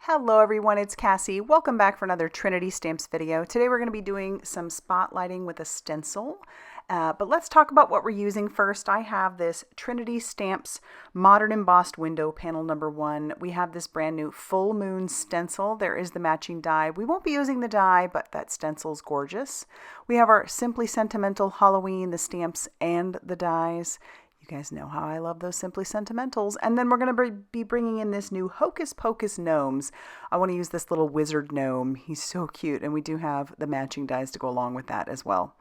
Hello everyone, it's Cassie. Welcome back for another Trinity Stamps video. Today we're going to be doing some spotlighting with a stencil, but let's talk about what we're using first. I have this Trinity Stamps Modern Embossed Window Panel number 1. We have this brand new Full Moon stencil. There is the matching die. We won't be using the die, but that stencil's gorgeous. We have our Simply Sentimental Halloween, the stamps and the dies. You guys know how I love those Simply Sentimentals. And then we're going to be bringing in this new Hocus Pocus Gnomes. I want to use this little wizard gnome. He's so cute. And we do have the matching dies to go along with that as well.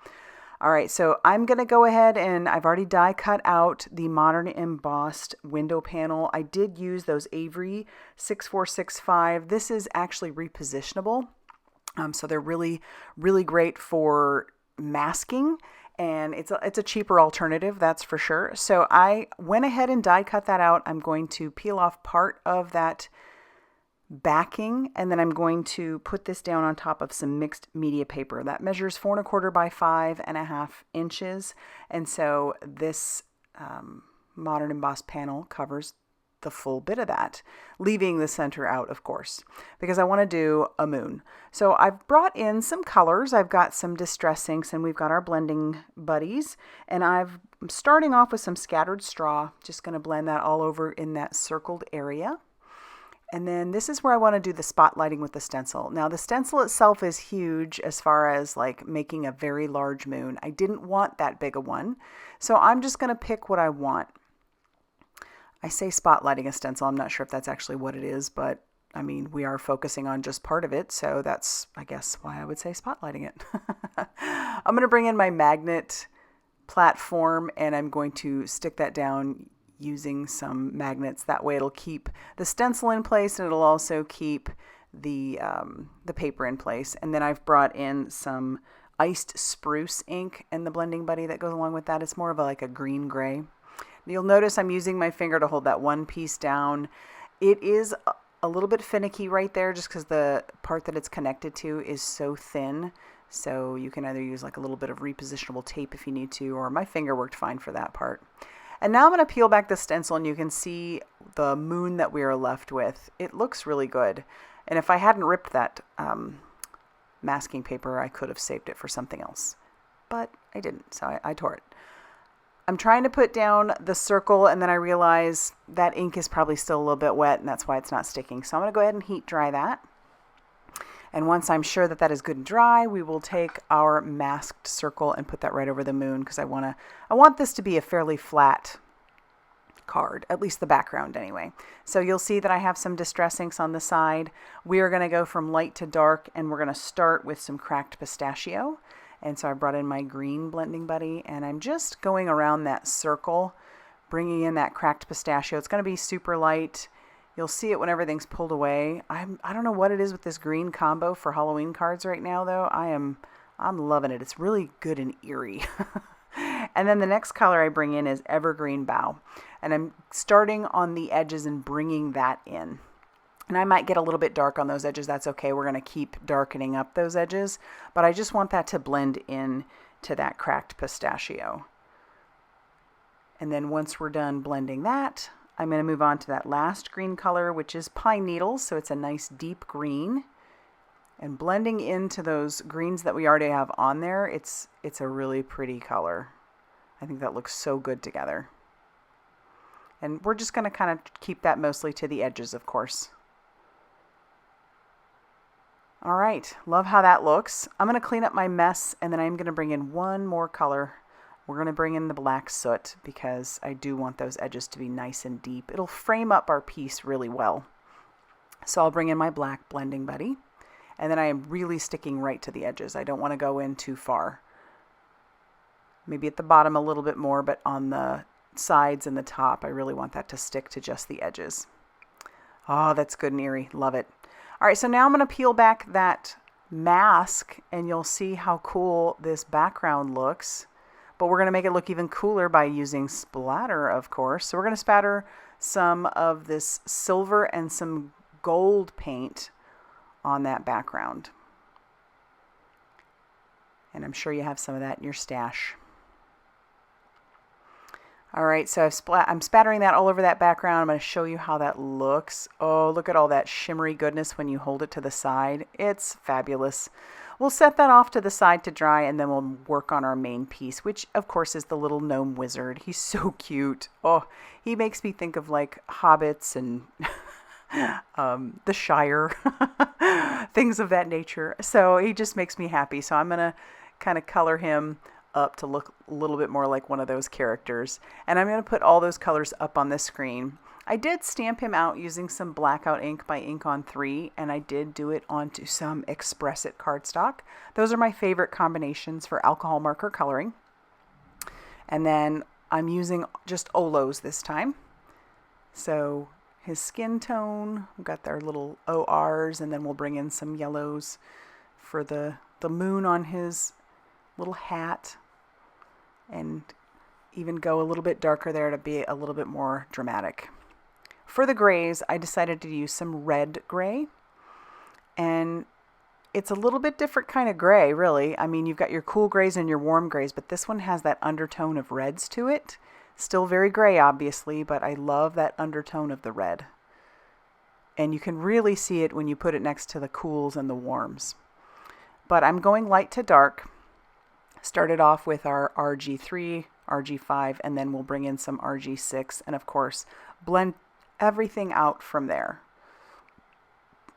All right, so I'm going to go ahead and I've already die cut out the Modern Embossed window panel. I did use those Avery 6465. This is actually repositionable. So they're really, really great for masking. And it's a cheaper alternative, that's for sure. So I went ahead and die cut that out. I'm going to peel off part of that backing, and then I'm going to put this down on top of some mixed media paper. That measures 4 1/4 by 5.5 inches. And so this modern embossed panel covers the full bit of that, leaving the center out, of course, because I want to do a moon. So I've brought in some colors. I've got some distress inks, and we've got our blending buddies, and I'm starting off with some scattered straw, just going to blend that all over in that circled area. And then this is where I want to do the spotlighting with the stencil. Now the stencil itself is huge as far as like making a very large moon. I didn't want that big a one, so I'm just going to pick what I want. I say spotlighting a stencil. I'm not sure if that's actually what it is, but I mean, we are focusing on just part of it. So that's, I guess, why I would say spotlighting it. I'm going to bring in my magnet platform and I'm going to stick that down using some magnets. That way it'll keep the stencil in place and it'll also keep the paper in place. And then I've brought in some iced spruce ink and the blending buddy that goes along with that. It's more of like a green gray. You'll notice I'm using my finger to hold that one piece down. It is a little bit finicky right there just because the part that it's connected to is so thin. So you can either use like a little bit of repositionable tape if you need to, or my finger worked fine for that part. And now I'm going to peel back the stencil and you can see the moon that we are left with. It looks really good. And if I hadn't ripped that masking paper, I could have saved it for something else. But I didn't, so I tore it. I'm trying to put down the circle, and then I realize that ink is probably still a little bit wet, and that's why it's not sticking. So I'm going to go ahead and heat dry that. And once I'm sure that that is good and dry, we will take our masked circle and put that right over the moon, because I want this to be a fairly flat card, at least the background anyway. So you'll see that I have some distress inks on the side. We are going to go from light to dark, and we're going to start with some cracked pistachio. And so I brought in my green blending buddy, and I'm just going around that circle, bringing in that cracked pistachio. It's going to be super light. You'll see it when everything's pulled away. I don't know what it is with this green combo for Halloween cards right now, though. I'm loving it. It's really good and eerie. And then the next color I bring in is Evergreen Bough. And I'm starting on the edges and bringing that in. And I might get a little bit dark on those edges. That's okay. We're going to keep darkening up those edges. But I just want that to blend in to that cracked pistachio. And then once we're done blending that, I'm going to move on to that last green color, which is Pine Needles. So it's a nice deep green. And blending into those greens that we already have on there, it's a really pretty color. I think that looks so good together. And we're just going to kind of keep that mostly to the edges, of course. All right, love how that looks. I'm going to clean up my mess, and then I'm going to bring in one more color. We're going to bring in the black soot because I do want those edges to be nice and deep. It'll frame up our piece really well. So I'll bring in my black blending buddy, and then I am really sticking right to the edges. I don't want to go in too far. Maybe at the bottom a little bit more, but on the sides and the top, I really want that to stick to just the edges. Oh, that's good and eerie. Love it. All right, so now I'm going to peel back that mask, and you'll see how cool this background looks. But we're going to make it look even cooler by using splatter, of course. So we're going to spatter some of this silver and some gold paint on that background. And I'm sure you have some of that in your stash. All right, so I'm spattering that all over that background. I'm going to show you how that looks. Oh, look at all that shimmery goodness when you hold it to the side. It's fabulous. We'll set that off to the side to dry, and then we'll work on our main piece, which of course is the little gnome wizard. He's so cute. Oh, he makes me think of like hobbits and the Shire, things of that nature. So he just makes me happy. So I'm going to kind of color him up to look a little bit more like one of those characters. And I'm going to put all those colors up on the screen. I did stamp him out using some blackout ink by Ink on 3, and I did do it onto some Express It cardstock. Those are my favorite combinations for alcohol marker coloring. And then I'm using just Olos this time. So his skin tone, we've got our little ORs, and then we'll bring in some yellows for the moon on his little hat, and even go a little bit darker there to be a little bit more dramatic. For the grays, I decided to use some red gray, and it's a little bit different kind of gray, really. I mean, you've got your cool grays and your warm grays, but this one has that undertone of reds to it. Still very gray, obviously, but I love that undertone of the red. And you can really see it when you put it next to the cools and the warms. But I'm going light to dark. Started off with our RG3, RG5, and then we'll bring in some RG6, and of course, blend everything out from there.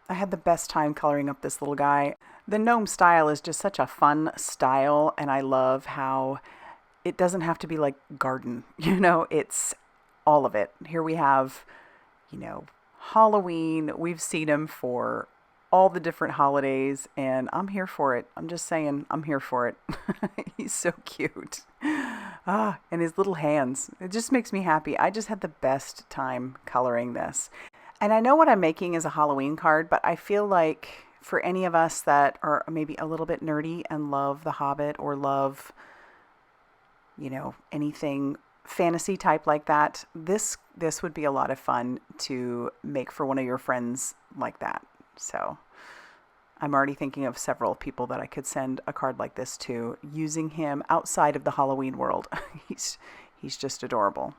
I had the best time coloring up this little guy. The gnome style is just such a fun style, and I love how it doesn't have to be like garden, it's all of it. Here we have, Halloween. We've seen him for all the different holidays, and I'm here for it. I'm just saying, I'm here for it. He's so cute. And his little hands. It just makes me happy. I just had the best time coloring this. And I know what I'm making is a Halloween card, but I feel like for any of us that are maybe a little bit nerdy and love The Hobbit or love, anything fantasy type like that, this would be a lot of fun to make for one of your friends like that. So I'm already thinking of several people that I could send a card like this to, using him outside of the Halloween world. He's just adorable.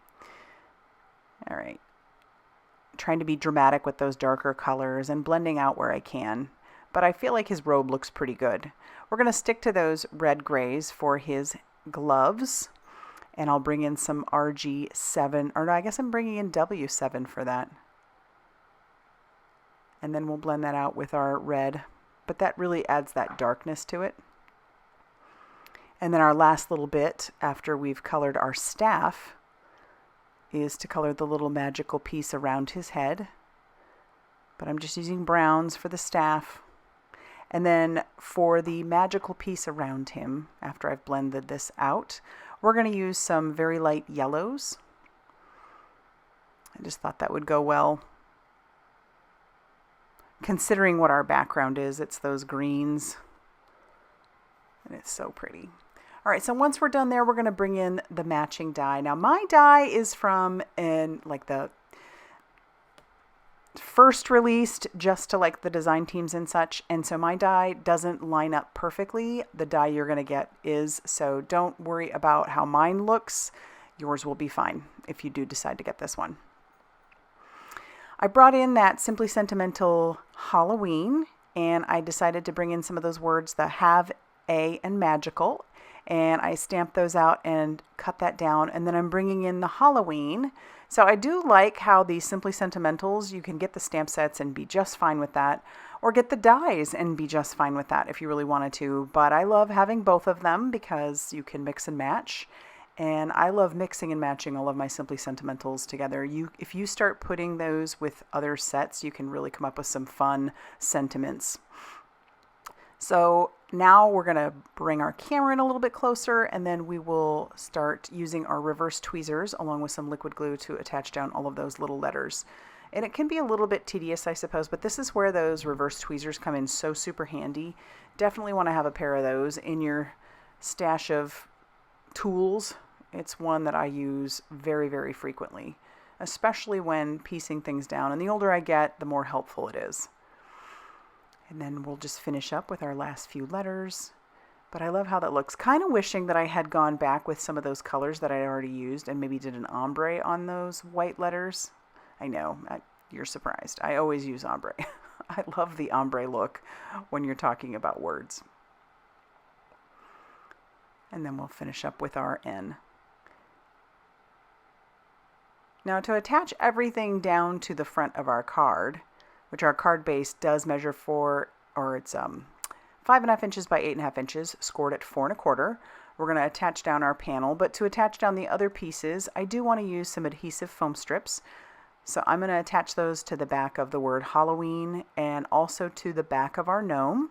All right. Trying to be dramatic with those darker colors and blending out where I can. But I feel like his robe looks pretty good. We're going to stick to those red grays for his gloves. And I'll bring in some RG7, or no, I guess I'm bringing in W7 for that. And then we'll blend that out with our red, but that really adds that darkness to it. And then our last little bit, after we've colored our staff, is to color the little magical piece around his head. But I'm just using browns for the staff. And then for the magical piece around him, after I've blended this out, we're going to use some very light yellows. I just thought that would go well. Considering what our background is, it's those greens. And it's so pretty. All right, so once we're done there, we're going to bring in the matching die. Now, my die is from the first released just to like the design teams and such. And so my die doesn't line up perfectly. The die you're going to get is, so don't worry about how mine looks. Yours will be fine if you do decide to get this one. I brought in that Simply Sentimental Halloween, and I decided to bring in some of those words, the have, a, and magical, and I stamped those out and cut that down, and then I'm bringing in the Halloween. So I do like how these Simply Sentimentals, you can get the stamp sets and be just fine with that, or get the dies and be just fine with that if you really wanted to, but I love having both of them because you can mix and match. And I love mixing and matching all of my Simply Sentimentals together. If you start putting those with other sets, you can really come up with some fun sentiments. So now we're going to bring our camera in a little bit closer, and then we will start using our reverse tweezers along with some liquid glue to attach down all of those little letters. And it can be a little bit tedious, I suppose, but this is where those reverse tweezers come in so super handy. Definitely want to have a pair of those in your stash of tools. It's one that I use very, very frequently, especially when piecing things down. And the older I get, the more helpful it is. And then we'll just finish up with our last few letters. But I love how that looks. Kind of wishing that I had gone back with some of those colors that I already used and maybe did an ombre on those white letters. I know, you're surprised. I always use ombre. I love the ombre look when you're talking about words. And then we'll finish up with our N. Now to attach everything down to the front of our card, which our card base does measure for, or it's 5.5 inches by 8.5 inches, scored at 4 1/4. We're going to attach down our panel, but to attach down the other pieces, I do want to use some adhesive foam strips. So I'm going to attach those to the back of the word Halloween and also to the back of our gnome.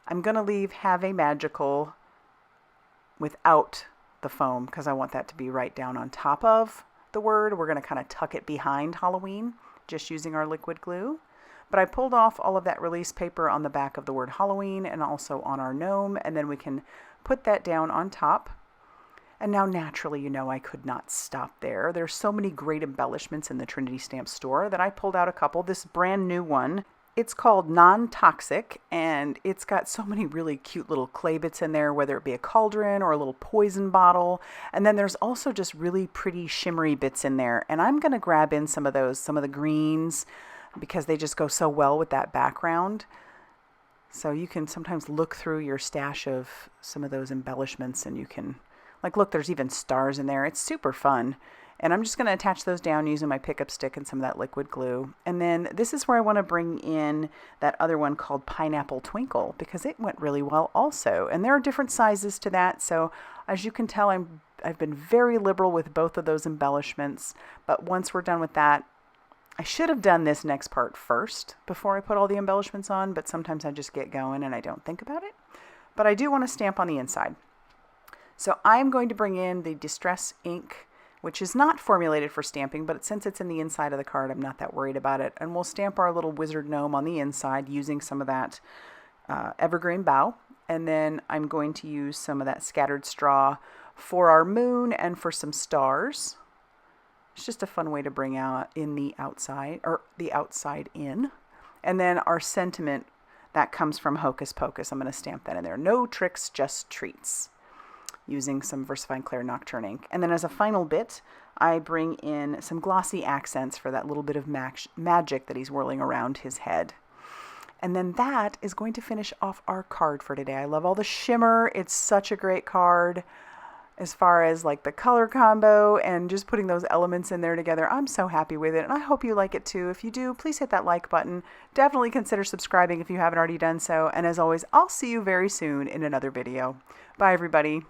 I'm going to leave Have a Magical without the foam because I want that to be right down on top of the word. We're going to kind of tuck it behind Halloween, just using our liquid glue. But I pulled off all of that release paper on the back of the word Halloween and also on our gnome, and then we can put that down on top. And now naturally, you know, I could not stop there. There's so many great embellishments in the Trinity Stamp store that I pulled out a couple. This brand new one, it's called Non-Toxic, and it's got so many really cute little clay bits in there, whether it be a cauldron or a little poison bottle. And then there's also just really pretty shimmery bits in there. And I'm going to grab in some of those, some of the greens, because they just go so well with that background. So you can sometimes look through your stash of some of those embellishments and you can, like, look, there's even stars in there. It's super fun. And I'm just going to attach those down using my pickup stick and some of that liquid glue. And then this is where I want to bring in that other one called Pineapple Twinkle, because it went really well also. And there are different sizes to that. So as you can tell, I've been very liberal with both of those embellishments. But once we're done with that, I should have done this next part first before I put all the embellishments on, but sometimes I just get going and I don't think about it. But I do want to stamp on the inside. So I'm going to bring in the Distress ink, which is not formulated for stamping, but since it's in the inside of the card, I'm not that worried about it. And we'll stamp our little wizard gnome on the inside using some of that evergreen bough. And then I'm going to use some of that scattered straw for our moon and for some stars. It's just a fun way to bring out in the outside, or the outside in. And then our sentiment, that comes from Hocus Pocus. I'm going to stamp that in there. No tricks, just treats, using some VersaFine Clair Nocturne ink. And then as a final bit, I bring in some glossy accents for that little bit of magic that he's whirling around his head. And then that is going to finish off our card for today. I love all the shimmer. It's such a great card as far as like the color combo and just putting those elements in there together. I'm so happy with it, and I hope you like it too. If you do, please hit that like button. Definitely consider subscribing if you haven't already done so. And as always, I'll see you very soon in another video. Bye, everybody.